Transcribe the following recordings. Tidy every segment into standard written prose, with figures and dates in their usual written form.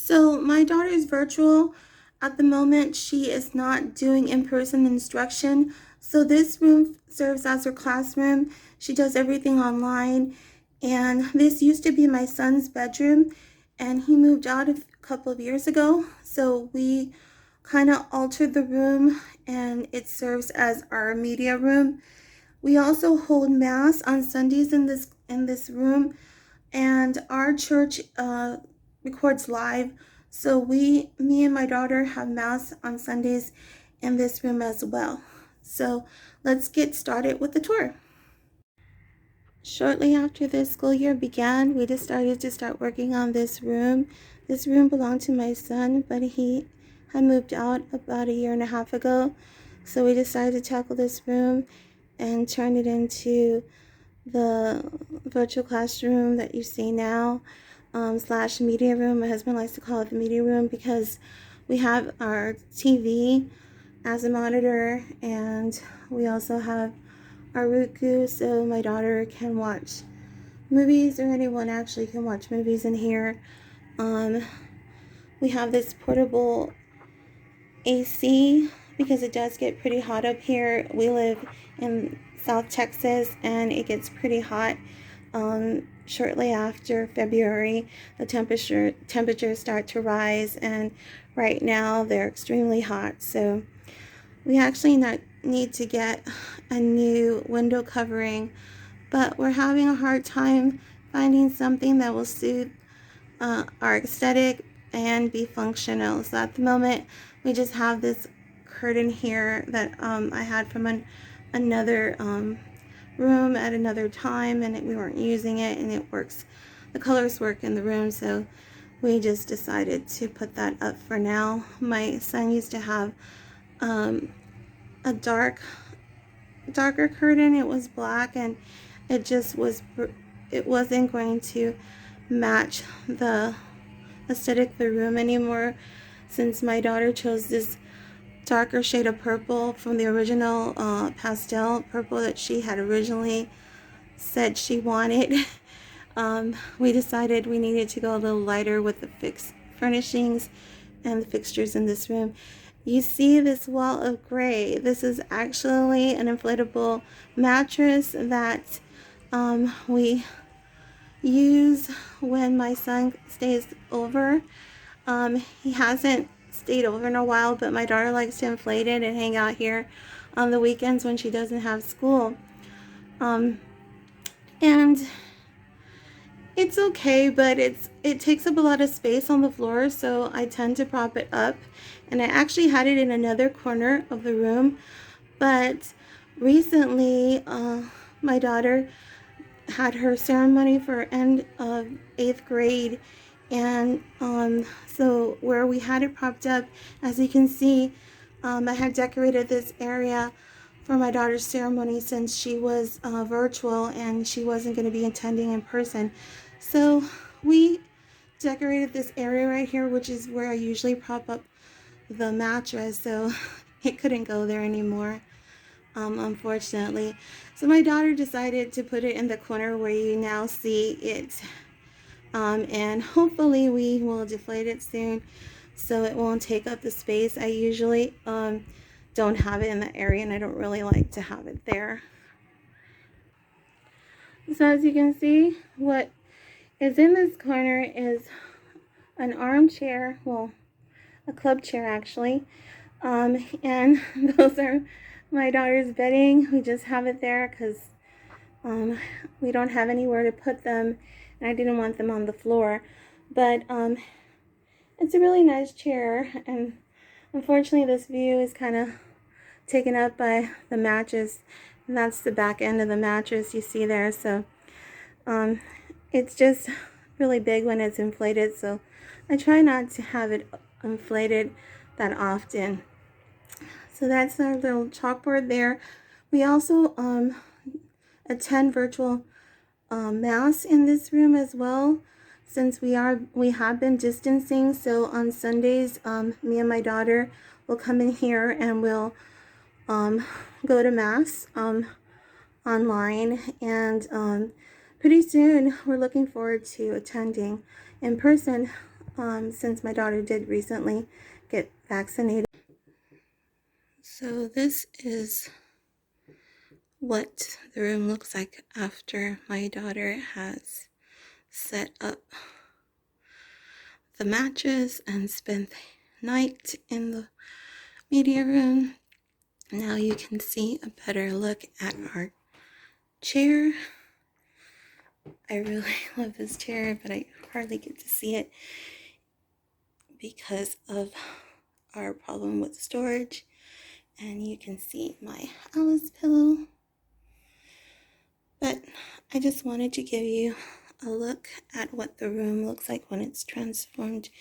So my daughter is virtual. At the moment, she is not doing in-person instruction. So this room serves as her classroom. She does everything online. And this used to be my son's bedroom, and he moved out a couple of years ago. So we kind of altered the room, and it serves as our media room. We also hold mass on Sundays in this room, and our church records live. So me and my daughter have mass on Sundays in this room as well. So let's get started with the tour. Shortly after the school year began, we decided to start working on this room. This room belonged to my son, but he had moved out about a year and a half ago. So we decided to tackle this room and turn it into the virtual classroom that you see now, slash media room. My husband likes to call it the media room because we have our TV as a monitor, and we also have our Roku, so my daughter can watch movies, or anyone actually can watch movies in here. We have this portable AC because it does get pretty hot up here. We live in South Texas, and it gets pretty hot. Shortly after February, the temperatures start to rise, and right now they're extremely hot. So we actually need to get a new window covering, but we're having a hard time finding something that will suit our aesthetic and be functional. So at the moment, we just have this curtain here that I had from another room at another time, and we weren't using it, and it works. The colors work in the room, so we just decided to put that up for now. My son used to have a darker curtain. It was black, and it wasn't going to match the aesthetic of the room anymore, since my daughter chose this darker shade of purple from the original pastel purple that she had originally said she wanted. We decided we needed to go a little lighter with the fixed furnishings and the fixtures in this room. You see this wall of gray. This is actually an inflatable mattress that we use when my son stays over. He hasn't stayed over in a while, but my daughter likes to inflate it and hang out here on the weekends when she doesn't have school. And it's okay, but it takes up a lot of space on the floor, so I tend to prop it up. And I actually had it in another corner of the room, but recently my daughter had her ceremony for end of 8th grade, and so where we had it propped up, as you can see, I had decorated this area for my daughter's ceremony, since she was virtual and she wasn't going to be attending in person. So we decorated this area right here, which is where I usually prop up the mattress, so it couldn't go there anymore, unfortunately. So my daughter decided to put it in the corner where you now see it, and hopefully we will deflate it soon so it won't take up the space. I usually don't have it in that area, and I don't really like to have it there. So as you can see, what is in this corner is an armchair, well, a club chair actually, and those are my daughter's bedding. We just have it there because we don't have anywhere to put them, and I didn't want them on the floor. But it's a really nice chair, and unfortunately this view is kind of taken up by the mattress, and that's the back end of the mattress you see there. So it's just really big when it's inflated, so I try not to have it inflated that often. So that's our little chalkboard there. We also attend virtual mass in this room as well, since we have been distancing. So on Sundays, me and my daughter will come in here and we'll go to mass online, and pretty soon we're looking forward to attending in person since my daughter did recently get vaccinated. So this is what the room looks like after my daughter has set up the mattress and spent the night in the media room. Now you can see a better look at our chair. I really love this chair, but I hardly get to see it because of our problem with storage. And you can see my Alice pillow. But I just wanted to give you a look at what the room looks like when it's transformed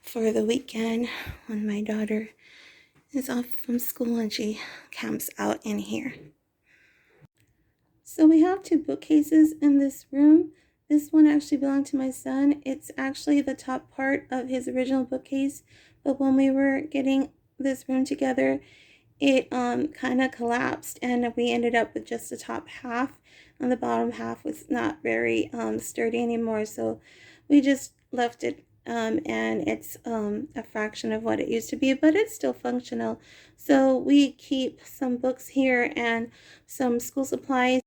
for the weekend, when my daughter is off from school and she camps out in here. So we have 2 bookcases in this room. This one actually belonged to my son. It's actually the top part of his original bookcase, but when we were getting this room together, it kind of collapsed and we ended up with just the top half, and the bottom half was not very sturdy anymore, so we just left it, and it's a fraction of what it used to be, but it's still functional. So we keep some books here and some school supplies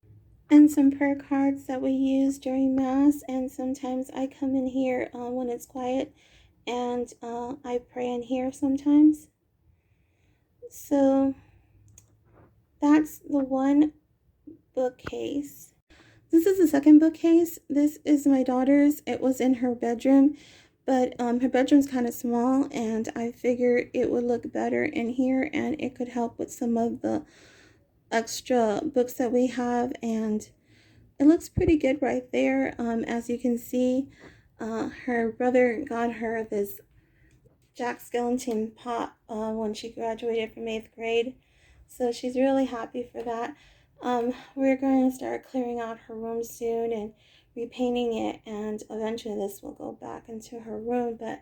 and some prayer cards that we use during Mass, and sometimes I come in here when it's quiet and I pray in here sometimes. So that's the one bookcase. This is the second bookcase. This is my daughter's. It was in her bedroom, but her bedroom's kind of small, and I figured it would look better in here and it could help with some of the extra books that we have, and it looks pretty good right there. As you can see, her brother got her this Jack Skellington pot when she graduated from 8th grade, so she's really happy for that. We're going to start clearing out her room soon and repainting it, and eventually this will go back into her room, but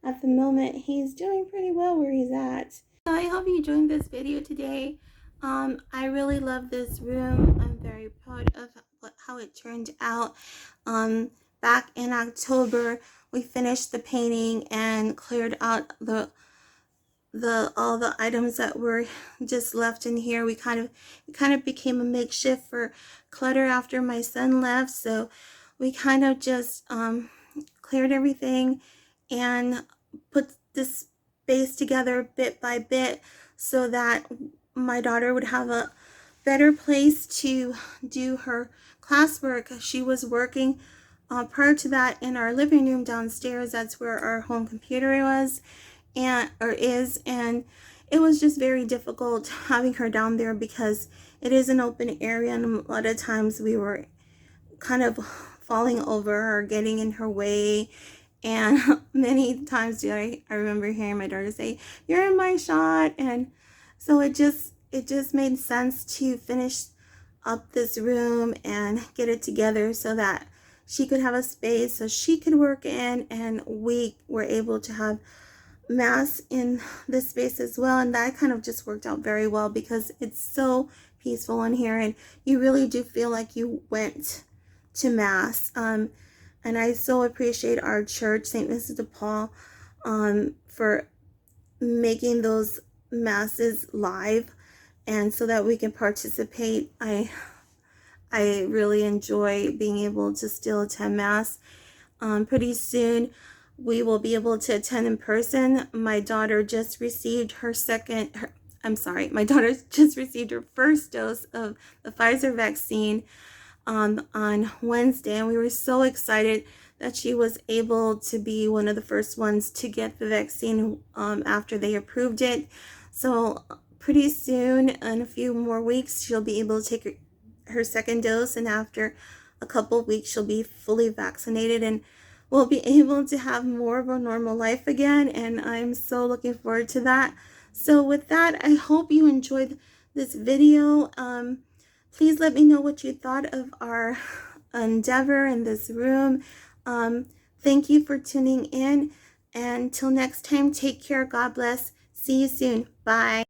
at the moment he's doing pretty well where he's at. So I hope you enjoyed this video today. I really love this room. I'm very proud of how it turned out. Back in October, we finished the painting and cleared out all the items that were just left in here. It kind of became a makeshift for clutter after my son left, so we kind of just cleared everything and put this space together bit by bit so that my daughter would have a better place to do her classwork. She was working prior to that in our living room downstairs. That's where our home computer was and it was just very difficult having her down there because it is an open area, and a lot of times we were kind of falling over her, getting in her way, and many times I remember hearing my daughter say, "You're in my shot," and so it just made sense to finish up this room and get it together so that she could have a space so she could work in, and we were able to have Mass in this space as well. And that kind of just worked out very well because it's so peaceful in here and you really do feel like you went to Mass. And I so appreciate our church, St. Mrs. de Paul, for making those Masses live and so that we can participate. I really enjoy being able to still attend Mass. Pretty soon we will be able to attend in person. My daughter just received her just received her first dose of the Pfizer vaccine on Wednesday, and we were so excited that she was able to be one of the first ones to get the vaccine after they approved it. So pretty soon, in a few more weeks, she'll be able to take her second dose, and after a couple of weeks she'll be fully vaccinated and we'll be able to have more of a normal life again, and I'm so looking forward to that. So with that, I hope you enjoyed this video. Please let me know what you thought of our endeavor in this room. Thank you for tuning in, and until next time, take care. God bless. See you soon. Bye.